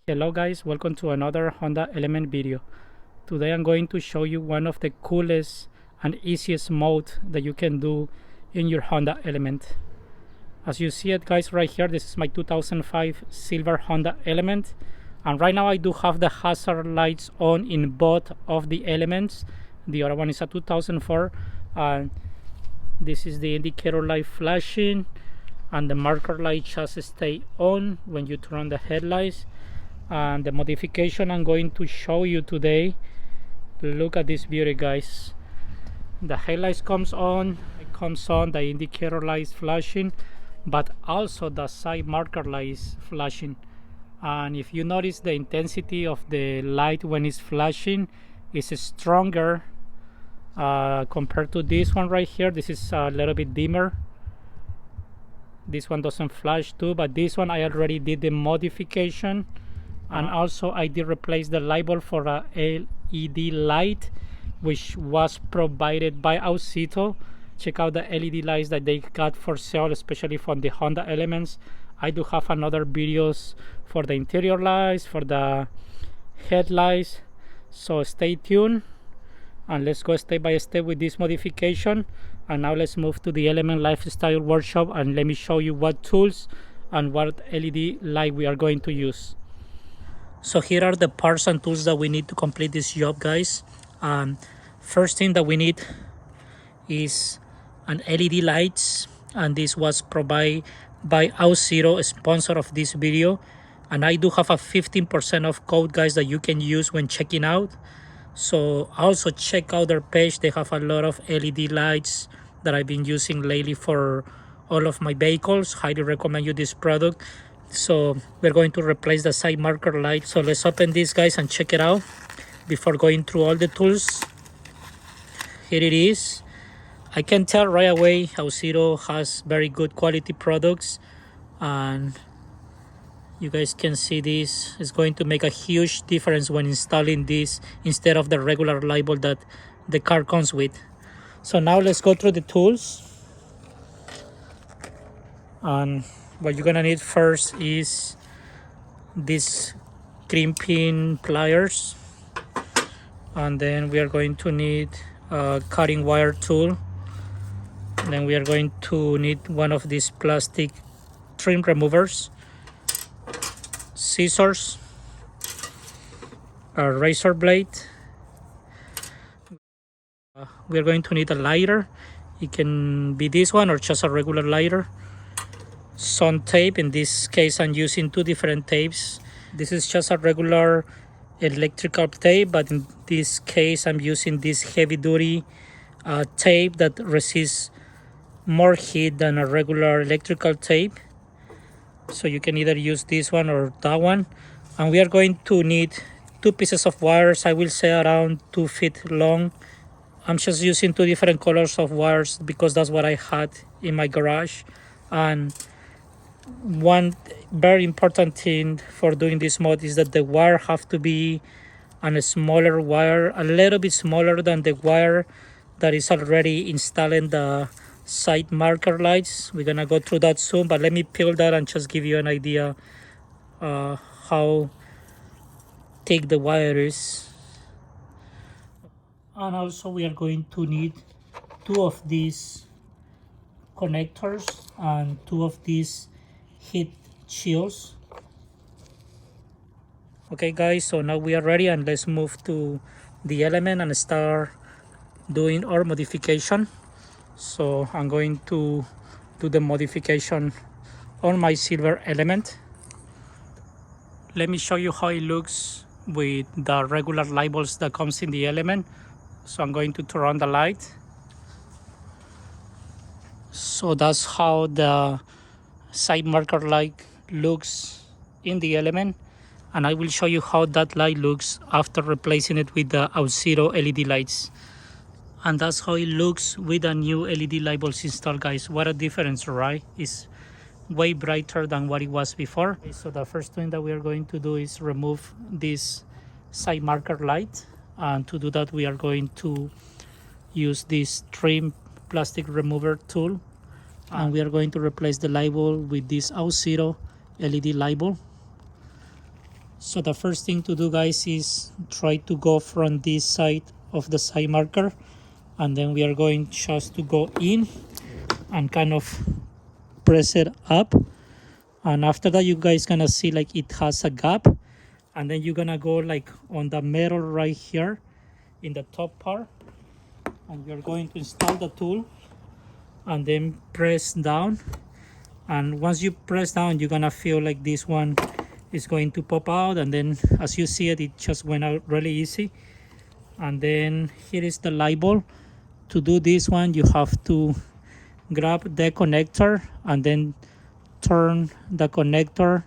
Hello guys, welcome to another Honda Element video. Today I'm going to show you one of the coolest and easiest mode that you can do in your Honda Element. As you see it guys right here, this is my 2005 silver Honda Element, and right now I do have the hazard lights on in both of the elements. The other one is a 2004 and this is the indicator light flashing, and the marker light just stay on when you turn on the headlights. And the modification I'm going to show you today, look at this beauty guys. The headlights comes on, the indicator lights flashing, but also the side marker lights flashing. And if you notice, the intensity of the light when it's flashing is stronger compared to this one right here. This is a little bit dimmer. This one doesn't flash too, but this one I already did the modification. And also I did replace the light bulb for a LED light, which was provided by Auxito. Check out the LED lights that they got for sale, especially from the Honda Elements. I do have another videos for the interior lights, for the headlights, so stay tuned and let's go step by step with this modification. And now let's move to the Element Lifestyle Workshop and let me show you what tools and what LED light we are going to use. So here are the parts and tools that we need to complete this job guys. First thing that we need is an LED lights, and this was provided by Auxito, sponsor of this video, and I do have a 15% off code guys that you can use when checking out. So also check out their page. They have a lot of LED lights that I've been using lately for all of my vehicles. Highly recommend you this product. So we're going to replace the side marker light. So let's open this guys and check it out before going through all the tools. Here it is. I can tell right away Auxito has very good quality products, and you guys can see this is going to make a huge difference when installing this instead of the regular light bulb that the car comes with. So now let's go through the tools. And what you're gonna need first is these crimping pliers, and then we are going to need a cutting wire tool, and then we are going to need one of these plastic trim removers, scissors, a razor blade. We are going to need a lighter. It can be this one or just a regular lighter. Some tape. In this case I'm using two different tapes. This is just a regular electrical tape, but in this case I'm using this heavy duty tape that resists more heat than a regular electrical tape. So you can either use this one or that one. And we are going to need two pieces of wires, I will say around 2 feet long. I'm just using two different colors of wires because that's what I had in my garage. And one very important thing for doing this mod is that the wire have to be on a smaller wire, a little bit smaller than the wire that is already installed in the side marker lights. We're gonna go through that soon, but let me peel that and just give you an idea how thick the wire is. And also we are going to need two of these connectors and two of these heat shields. Okay guys, so now we are ready, and let's move to the element and start doing our modification. So I'm going to do the modification on my silver element. Let me show you how it looks with the regular light bulbs that comes in the element. So I'm going to turn on the light. So that's how the side marker light looks in the element, and I will show you how that light looks after replacing it with the Auxito LED lights. And that's how it looks with the new LED light bulbs installed guys. What a difference, right? It's way brighter than what it was before. Okay, so the first thing that we are going to do is remove this side marker light, and to do that we are going to use this trim plastic remover tool, and we are going to replace the light bulb with this Auxito LED light bulb. So the first thing to do, guys, is try to go from this side of the side marker, and then we are going just to go in and kind of press it up. And after that, you guys gonna see like it has a gap, and then you're gonna go like on the metal right here in the top part, and you're going to install the tool and then press down. And once you press down, you're gonna feel like this one is going to pop out, and then as you see it, it just went out really easy. And then here is the light bulb. To do this one, you have to grab the connector and then turn the connector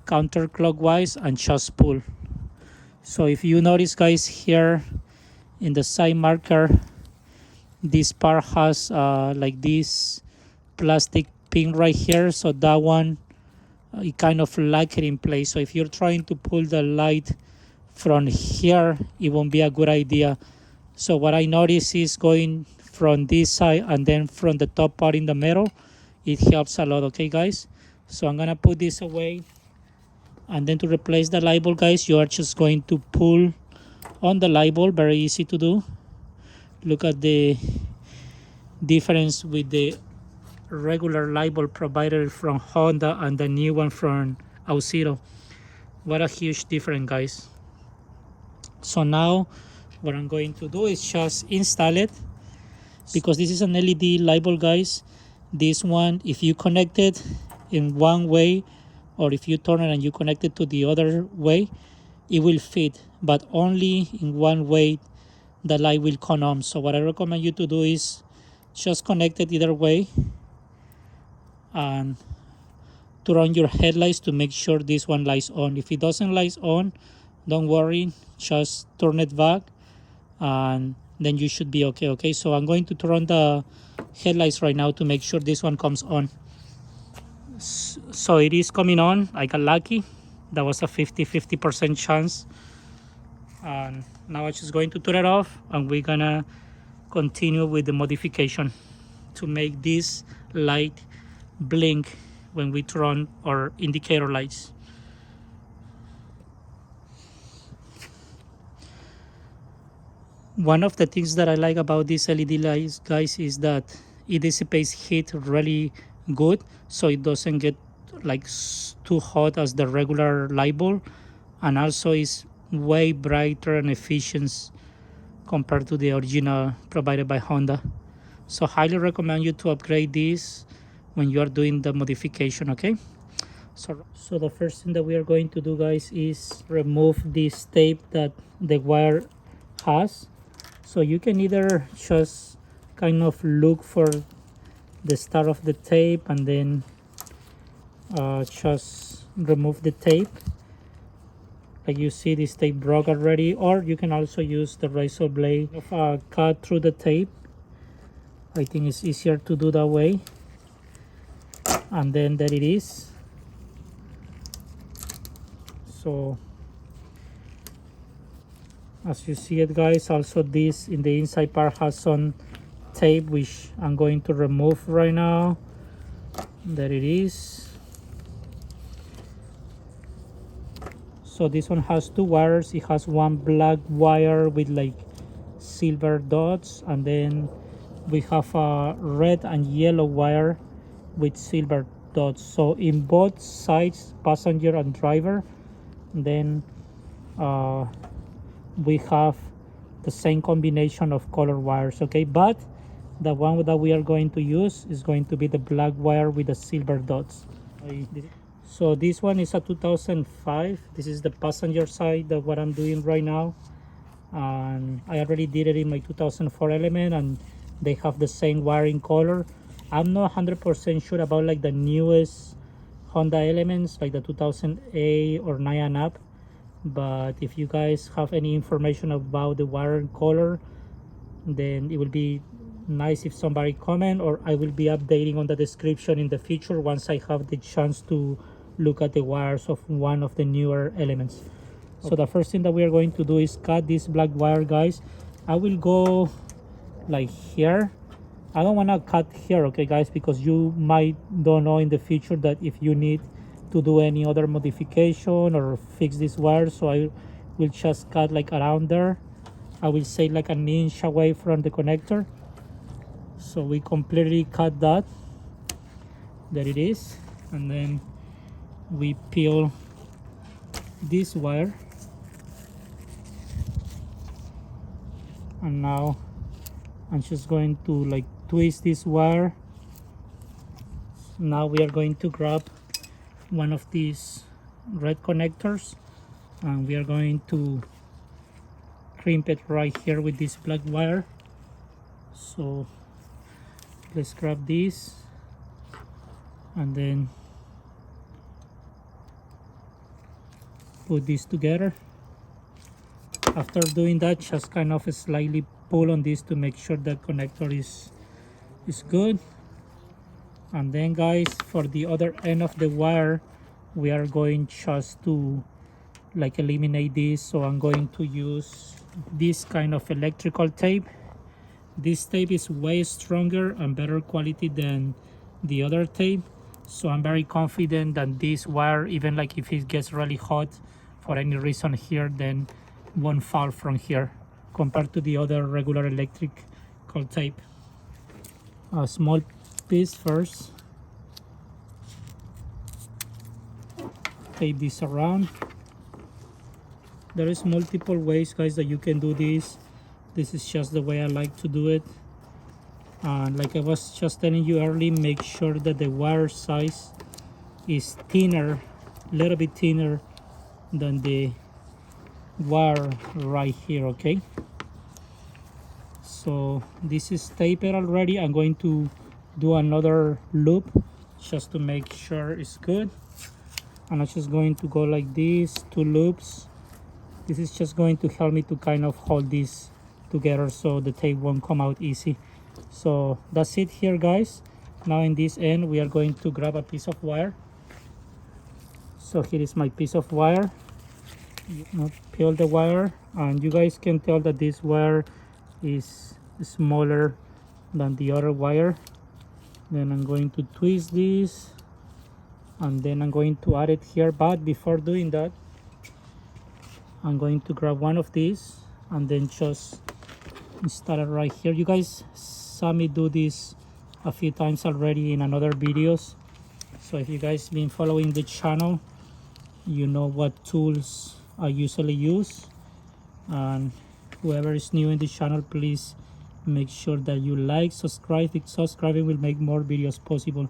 counterclockwise and just pull. So if you notice, guys, here in the side marker, this part has like this plastic pin right here, so that one it kind of lock it in place. So if you're trying to pull the light from here, it won't be a good idea. So what I notice is going from this side and then from the top part in the middle, it helps a lot. Okay, guys, so I'm gonna put this away, and then to replace the light bulb, guys, you are just going to pull on the light bulb. Very easy to do. Look at the difference with the regular light bulb provided from Honda and the new one from Auxito. What a huge difference, guys. So now what I'm going to do is just install it, because this is an LED light bulb, guys. This one, if you connect it in one way, or if you turn it and you connect it to the other way, it will fit, but only in one way the light will come on. So what I recommend you to do is just connect it either way and turn on your headlights to make sure this one lights on. If it doesn't light on, don't worry, just turn it back and then you should be okay. Okay, so I'm going to turn on the headlights right now to make sure this one comes on. So it is coming on. I got lucky. That was a 50% chance. And now I'm just going to turn it off, and we're gonna continue with the modification to make this light blink when we turn on our indicator lights. One of the things that I like about these LED lights, guys, is that it dissipates heat really good, so it doesn't get like too hot as the regular light bulb, and also is way brighter and efficient compared to the original provided by Honda. So highly recommend you to upgrade this when you are doing the modification. Okay, so the first thing that we are going to do, guys, is remove this tape that the wire has. So you can either just kind of look for the start of the tape and then just remove the tape. Like you see, this tape broke already, or you can also use the razor blade of cut through the tape. I think it's easier to do that way. And then there it is. So as you see it, guys, also this in the inside part has some tape which I'm going to remove right now. There it is. So this one has two wires. It has one black wire with like silver dots, and then we have a red and yellow wire with silver dots. So in both sides, passenger and driver, then we have the same combination of color wires. Okay, but the one that we are going to use is going to be the black wire with the silver dots. So this one is a 2005. This is the passenger side that what I'm doing right now, and I already did it in my 2004 Element, and they have the same wiring color. I'm not 100% sure about like the newest Honda Elements, like the 2008 or 9 and up, but if you guys have any information about the wiring color, then it will be nice if somebody comment, or I will be updating on the description in the future once I have the chance to look at the wires of one of the newer Elements. So the first thing that we are going to do is cut this black wire, guys. I will go like here. I don't want to cut here, okay, guys, because you might don't know in the future that if you need to do any other modification or fix this wire, so I will just cut like around there. I will say like an inch away from the connector. So we completely cut that. There it is. And then we peel this wire, and now I'm just going to like twist this wire. Now we are going to grab one of these red connectors, and we are going to crimp it right here with this black wire. So let's grab this, and then put this together. After doing that, just kind of slightly pull on this to make sure the connector is good. And then guys, for the other end of the wire, we are going just to like eliminate this. So I'm going to use this kind of electrical tape. This tape is way stronger and better quality than the other tape, so I'm very confident that this wire, even like if it gets really hot for any reason here, then won't fall from here compared to the other regular electrical tape. A small piece first. Tape this around. There is multiple ways, guys, that you can do this. This is just the way I like to do it. And like I was just telling you earlier, make sure that the wire size is thinner, a little bit thinner than the wire right here, okay? So this is taped already. I'm going to do another loop just to make sure it's good. And I'm just going to go like this, 2 loops. This is just going to help me to kind of hold this together so the tape won't come out easy. So that's it here, guys. Now in this end, we are going to grab a piece of wire. So here is my piece of wire. Peel the wire, and you guys can tell that this wire is smaller than the other wire. Then I'm going to twist this, and then I'm going to add it here. But before doing that, I'm going to grab one of these and then just install it right here. You guys saw me do this a few times already in another videos, so if you guys been following the channel, you know what tools I usually use. And whoever is new in the channel, please make sure that you like, subscribe. Subscribing will make more videos possible.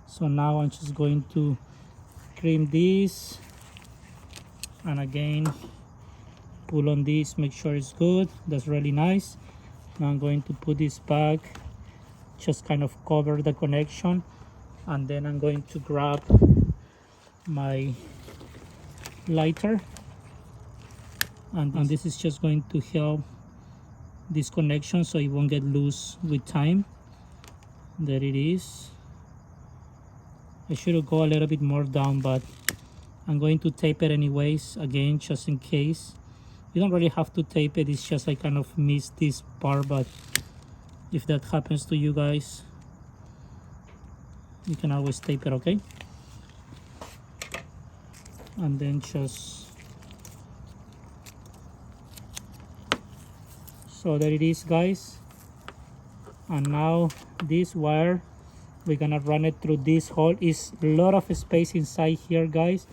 So now I'm just going to trim this, and again pull on this, make sure it's good. That's really nice. Now I'm going to put this back, just kind of cover the connection, and then I'm going to grab my lighter, and this is just going to help this connection so it won't get loose with time. There it is. I should go a little bit more down, but I'm going to tape it anyways, again, just in case. You don't really have to tape it, it's just I kind of missed this part, but if that happens to you guys, you can always tape it, okay? And then just, so there it is, guys. And now this wire, we're gonna run it through this hole. Is a lot of space inside here, guys.